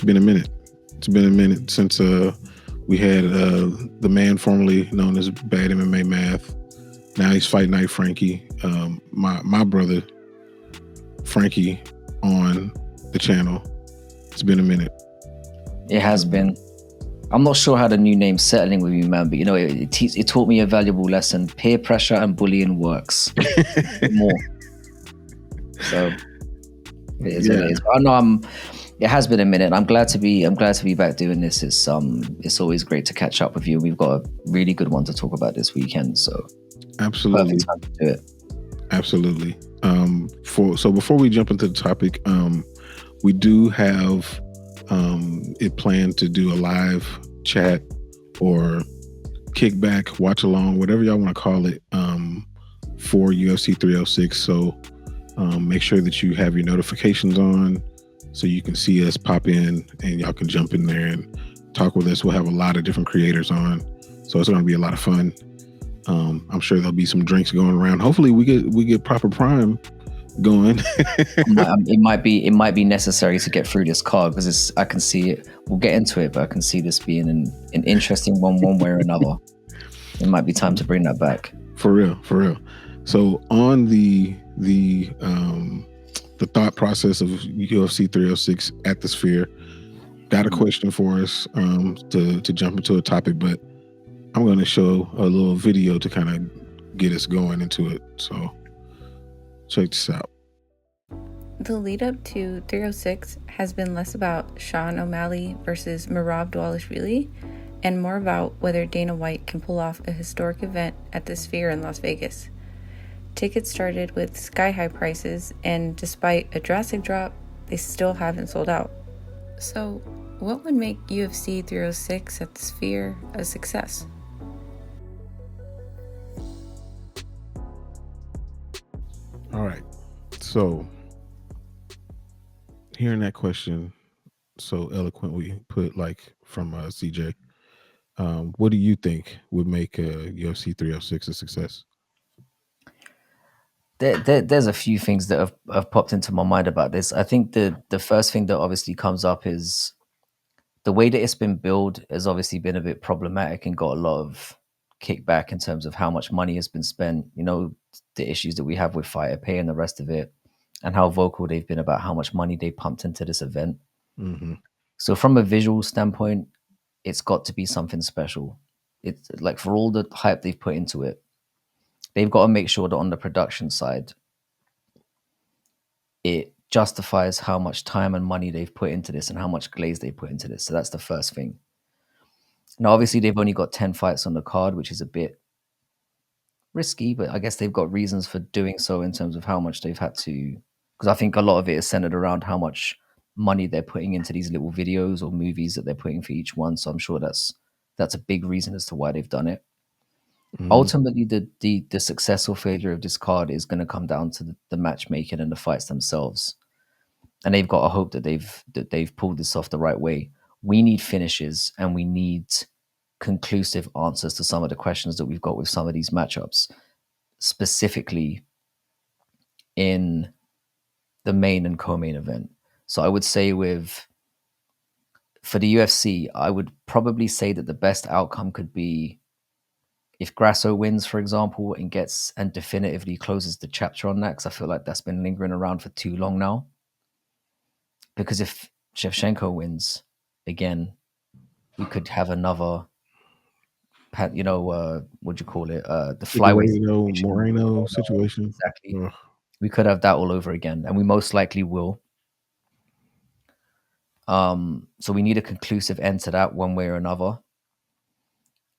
It's been a minute. It's been a minute since we had the man formerly known as Bad MMA Math. Now he's Fight Night Frankie. My brother Frankie on the channel. It's been a minute. It has been. I'm not sure how the new name's settling with you, man, but it taught me a valuable lesson. Peer pressure and bullying works more. So it is what it is. But I know it has been a minute. I'm glad to be back doing this. It's always great to catch up with you. We've got a really good one to talk about this weekend. So absolutely, perfect time to do it. Absolutely. So before we jump into the topic, we do have it planned to do a live chat or kickback, watch along, whatever y'all want to call it, for UFC 306. So make sure that you have your notifications on so you can see us pop in and y'all can jump in there and talk with us. We'll have a lot of different creators on, so it's going to be a lot of fun. I'm sure there'll be some drinks going around. Hopefully we get proper prime going. It might be necessary to get through this card because I can see it. We'll get into it, but I can see this being an interesting one way or another. It might be time to bring that back. For real. So on the thought process of UFC 306 at the Sphere, got a question for us to jump into a topic, but I'm going to show a little video to kind of get us going into it. So check this out. The lead up to 306 has been less about Sean O'Malley versus Merab Dvalishvili and more about whether Dana White can pull off a historic event at the Sphere in Las Vegas. Tickets started with sky-high prices, and despite a drastic drop, they still haven't sold out. So, what would make UFC 306 at the Sphere a success? All right. So, hearing that question so eloquently put, like from CJ, what do you think would make UFC 306 a success? There's a few things that have popped into my mind about this. I think the first thing that obviously comes up is the way that it's been billed has obviously been a bit problematic and got a lot of kickback in terms of how much money has been spent, the issues that we have with fighter pay and the rest of it, and how vocal they've been about how much money they pumped into this event. Mm-hmm. So from a visual standpoint, it's got to be something special. It's like, for all the hype they've put into it, they've got to make sure that on the production side, it justifies how much time and money they've put into this and how much glaze they put into this. So that's the first thing. Now, obviously, they've only got 10 fights on the card, which is a bit risky, but I guess they've got reasons for doing so in terms of how much they've had to, because I think a lot of it is centered around how much money they're putting into these little videos or movies that they're putting for each one. So I'm sure that's a big reason as to why they've done it. Mm-hmm. Ultimately, the success or failure of this card is going to come down to the matchmaking and the fights themselves. And they've got to hope that they've pulled this off the right way. We need finishes and we need conclusive answers to some of the questions that we've got with some of these matchups, specifically in the main and co-main event. So I would say for the UFC, I would probably say that the best outcome could be if Grasso wins, for example, and definitively closes the chapter on that, because I feel like that's been lingering around for too long now. Because if Shevchenko wins again, we could have another, what do you call it? The flyweight Moreno situation. Exactly. Ugh. We could have that all over again, and we most likely will. So we need a conclusive end to that one way or another.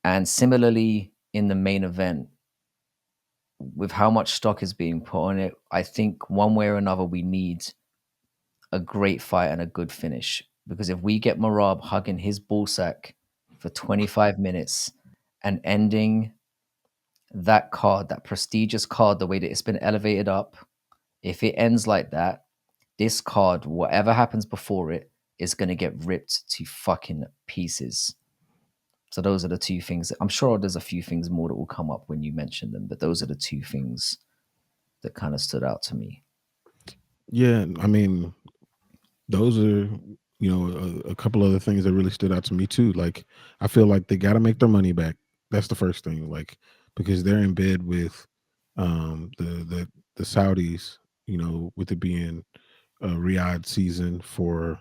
And similarly, in the main event, with how much stock is being put on it, I think one way or another we need a great fight and a good finish. Because if we get Merab hugging his ballsack for 25 minutes and ending that card, that prestigious card, the way that it's been elevated up, if it ends like that, this card, whatever happens before it, is going to get ripped to fucking pieces. So those are the two things. I'm sure there's a few things more that will come up when you mention them, but those are the two things that kind of stood out to me. Yeah, I mean, those are a couple other things that really stood out to me too. Like, I feel like they got to make their money back. That's the first thing. Like, because they're in bed with the Saudis. With it being Riyadh season for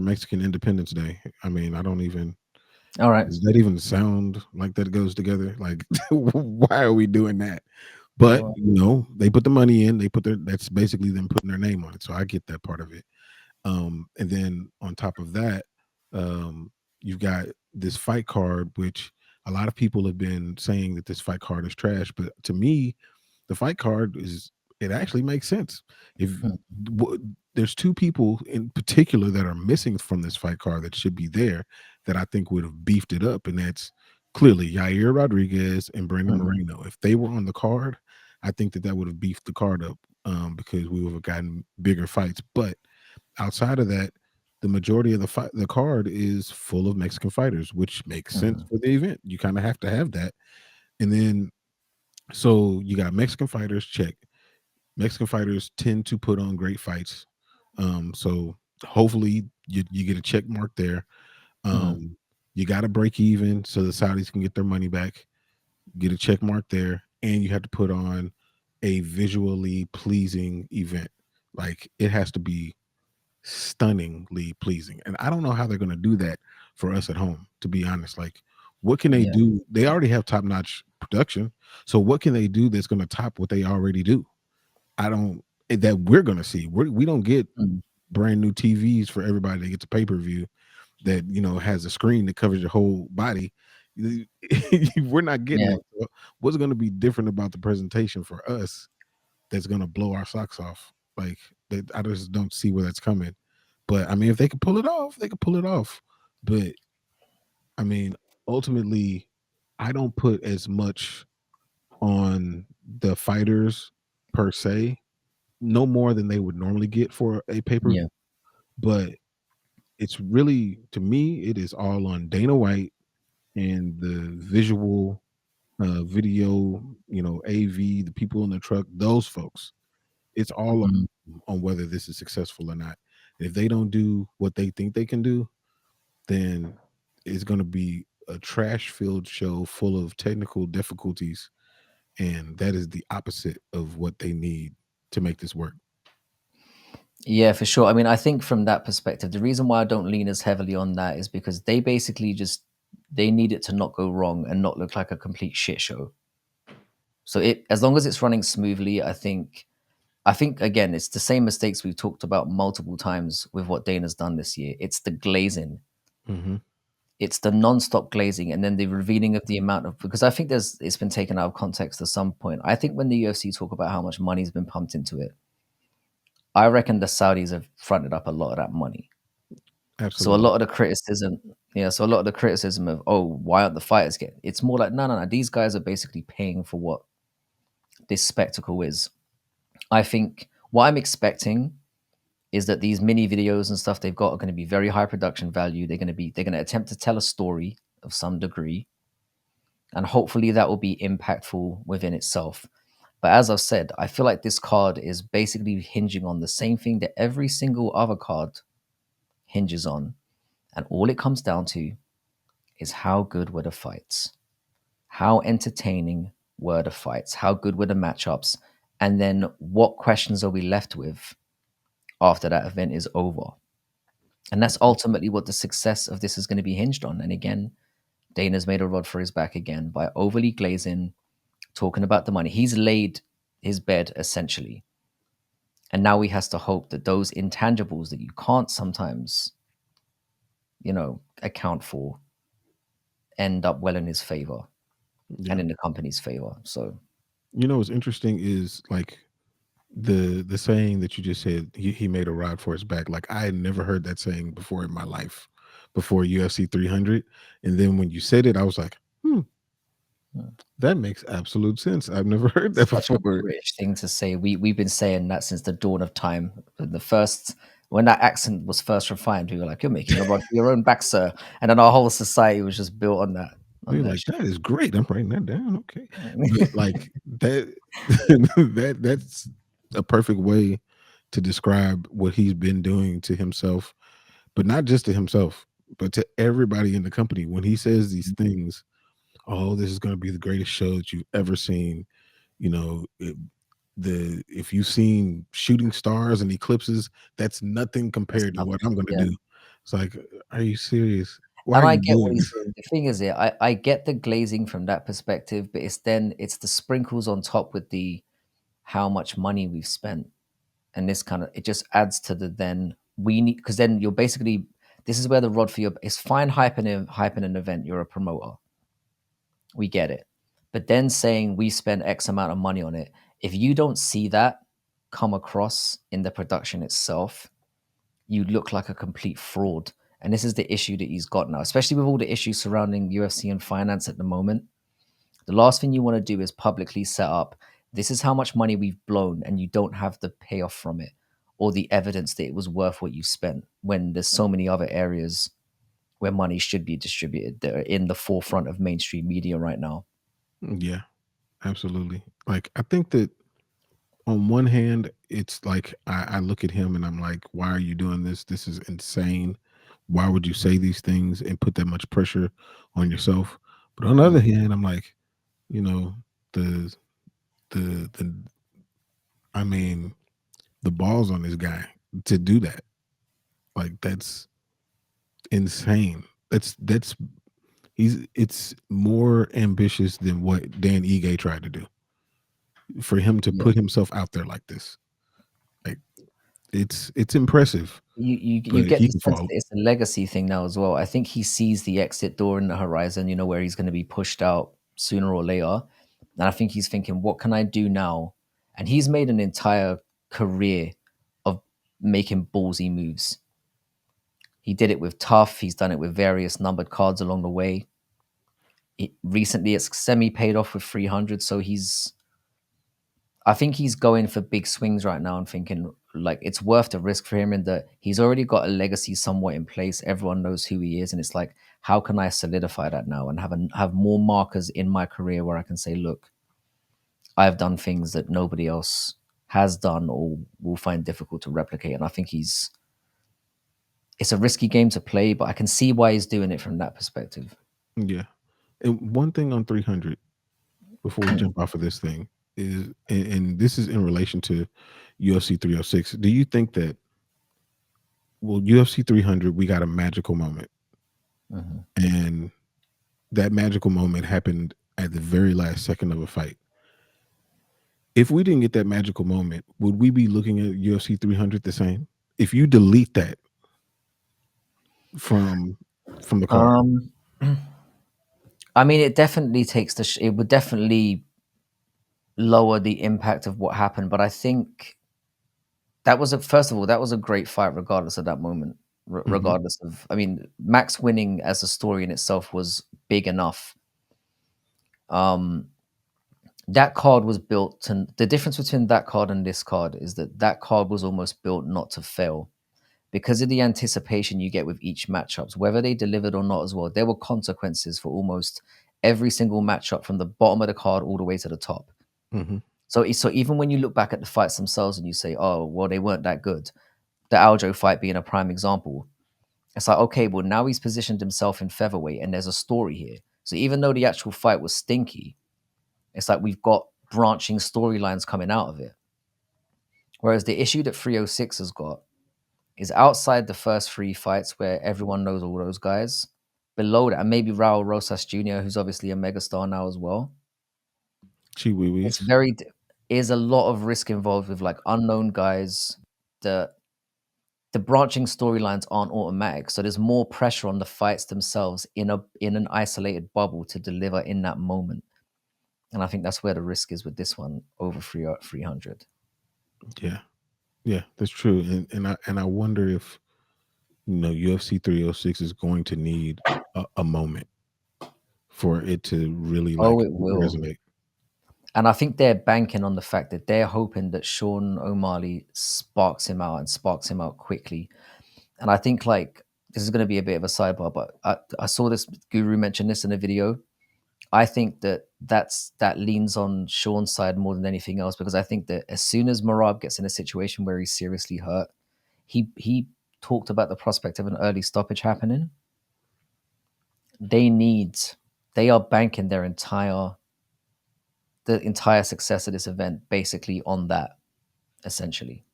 Mexican Independence Day. I mean, I don't even All right. does that even sound like that goes together? Like, why are we doing that? But Well, they put the money in. That's basically them putting their name on it. So I get that part of it. And then on top of that, you've got this fight card, which a lot of people have been saying that this fight card is trash. But to me, the fight card it actually makes sense. If hmm, there's two people in particular that are missing from this fight card that should be there, that I think would have beefed it up, and that's clearly Yair Rodriguez and Brandon hmm, Moreno. If they were on the card, I think that would have beefed the card up, because we would have gotten bigger fights. But outside of that, the majority of the card is full of Mexican fighters, which makes sense hmm, for the event. You kind of have to have that. And then so you got Mexican fighters, check. Mexican fighters tend to put on great fights. So hopefully you get a check mark there. hmm. You got to break even so the Saudis can get their money back. Get a check mark there, and you have to put on a visually pleasing event. Like, it has to be stunningly pleasing. And I don't know how they're going to do that for us at home, to be honest. Like, what can they Yeah. do? They already have top-notch production. So what can they do that's going to top what they already do? I don't that we're going to see. We don't get Mm. brand new TVs for everybody that gets a pay-per-view that, has a screen that covers your whole body. We're not getting Yeah. that. So what's going to be different about the presentation for us that's going to blow our socks off? Like, that, I just don't see where that's coming. But I mean, if they could pull it off, they could pull it off. But I mean, ultimately, I don't put as much on the fighters per se, no more than they would normally get for a pay-per-view. Yeah. But it's really, to me, it is all on Dana White and the visual video, AV, the people in the truck, those folks. It's all Mhm. on whether this is successful or not. If they don't do what they think they can do, then it's going to be a trash filled show full of technical difficulties. And that is the opposite of what they need to make this work. Yeah, for sure. I mean, I think from that perspective, the reason why I don't lean as heavily on that is because they basically just they need it to not go wrong and not look like a complete shit show. So as long as it's running smoothly, I think again, it's the same mistakes we've talked about multiple times with what Dana's done this year. It's the glazing. Mm-hmm. It's the non-stop glazing and then the revealing of the amount of because I think it's been taken out of context at some point. I think when the UFC talk about how much money's been pumped into it, I reckon the Saudis have fronted up a lot of that money. So a Absolutely. lot of the criticism, yeah, so a lot of the criticism of, oh, why aren't the fighters getting? It's more like, no, no, no. These guys are basically paying for what this spectacle is. I think what I'm expecting is that these mini videos and stuff they've got are going to be very high production value. They're going to attempt to tell a story of some degree, and hopefully that will be impactful within itself. But as I've said, I feel like this card is basically hinging on the same thing that every single other card hinges on, and all it comes down to is how good were the fights, how entertaining were the fights, how good were the matchups, and then what questions are we left with after that event is over. And that's ultimately what the success of this is going to be hinged on. And again, Dana's made a rod for his back again by overly glazing, talking about the money. He's laid his bed essentially. And now he has to hope that those intangibles that you can't sometimes, account for end up well in his favor and Yeah. in the company's favor. So, What's interesting is, like, the saying that you just said, he made a rod for his back. Like, I had never heard that saying before in my life, before UFC 300. And then when you said it, I was like, hmm. that makes absolute sense. I've never heard that Such a before. British thing to say. We've been saying that since the dawn of time. When that accent was first refined, we were like, "You're making a rod for your own back, sir." And then our whole society was just built on that on We're that like, shit. that is great. I'm writing that down. Okay. But like that, that's a perfect way to describe what he's been doing to himself, but not just to himself, but to everybody in the company. When he says these things, oh, this is going to be the greatest show that you've ever seen. You know, if you've seen shooting stars and eclipses, that's nothing That's compared to what nothing. I'm going to Yeah. do. It's like, are you serious? Why And are I you get what doing he's this? doing. The thing is here, I get the glazing from that perspective, but it's the sprinkles on top with the how much money we've spent. And this kind of it just adds to the then we need because then you're basically this is where the rod for your it's fine hyping an event, you're a promoter. We get it. But then saying we spend X amount of money on it, if you don't see that come across in the production itself, you look like a complete fraud. And this is the issue that he's got now, especially with all the issues surrounding UFC and finance at the moment. The last thing you want to do is publicly set up this is how much money we've blown, and you don't have the payoff from it or the evidence that it was worth what you spent when there's so many other areas where money should be distributed that are in the forefront of mainstream media right now. Yeah, absolutely. Like, I think that on one hand, it's like I look at him and I'm like, why are you doing this? This is insane. Why would you say these things and put that much pressure on yourself? But on the other Mm. hand, I'm like, you know, the the I mean, the balls on this guy to do that. Like, that's insane. That's it's more ambitious than what Dan Ige tried to do. For him to Yeah. put himself out there like this. Like, it's impressive, You but get he the can sense fall. that it's a legacy thing now as well. I think he sees the exit door in the horizon, where he's going to be pushed out sooner or later. And I think he's thinking, what can I do now? And he's made an entire career of making ballsy moves. He did it with Tough. He's done it with various numbered cards along the way. Recently, it's semi paid off with 300. So I think he's going for big swings right now and thinking like it's worth the risk for him in that he's already got a legacy somewhat in place. Everyone knows who he is, and it's like, how can I solidify that now and have more markers in my career where I can say, look, I've done things that nobody else has done or will find difficult to replicate. And I think it's a risky game to play, but I can see why he's doing it from that perspective. Yeah. And one thing on 300 before we jump off of this thing is, and this is in relation to UFC 306. Do you think that, well, UFC 300, we got a magical moment, Mhm. and that magical moment happened at the very last second of a fight. If we didn't get that magical moment, would we be looking at UFC 300 the same? If you delete that from the card. Um, I mean, it definitely takes it would definitely lower the impact of what happened. But I think first of all, that was a great fight, regardless of that moment. Mhm. Regardless of, I mean, Max winning as a story in itself was big enough. Um, that card was built to. The difference between that card and this card is that card was almost built not to fail because of the anticipation you get with each matchups, whether they delivered or not as well. There were consequences for almost every single matchup from the bottom of the card all the way to the top. Mhm. So even when you look back at the fights themselves and you say, oh, well, they weren't that good, the Aljo fight being a prime example, it's like, okay, well, now he's positioned himself in featherweight and there's a story here. So even though the actual fight was stinky, it's like we've got branching storylines coming out of it. Whereas the issue that 306 has got is outside the first three fights where everyone knows all those guys, below that, and maybe Raul Rosas Jr., who's obviously a megastar now as well, Chi Wee it's Wees. very is a lot of risk involved with like unknown guys. The branching storylines aren't automatic, so there's more pressure on the fights themselves in an isolated bubble to deliver in that moment. And I think that's where the risk is with this one over 300. Yeah. Yeah, that's true. And I wonder if, UFC 306 is going to need a moment for it to really Oh, like it will. resonate. And I think they're banking on the fact that they're hoping that Sean O'Malley sparks him out and sparks him out quickly. And I think like this is going to be a bit of a sidebar, but I saw this guru mention this in a video. I think that leans on Sean's side more than anything else, because I think that as soon as Merab gets in a situation where he's seriously hurt, he talked about the prospect of an early stoppage happening. They are banking the entire success of this event basically on that, essentially.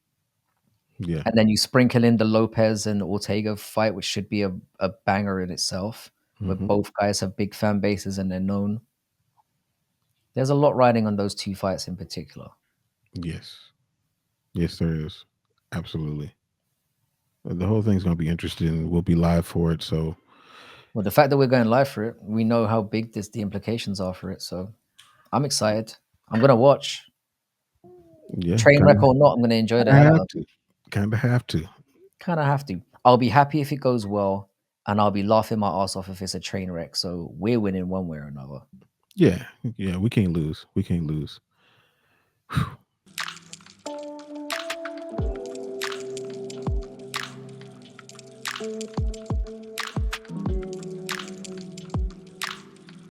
Yeah. And then you sprinkle in the Lopez and Ortega fight, which should be a banger in itself, where Hmm. both guys have big fan bases and they're known. There's a lot riding on those two fights in particular. Yes. Yes, there is. Absolutely. The whole thing's going to be interesting. We'll be live for it. So, Well, the fact that we're going live for it, we know how big the implications are for it. So I'm excited. I'm gonna watch. yeah, Train wreck or not, I'm gonna enjoy the of hell out have of it. to. Kind of have to. Kind of have to. I'll be happy if it goes well, and I'll be laughing my ass off if it's a train wreck. So we're winning one way or another. Yeah. Yeah. We can't lose. We can't lose.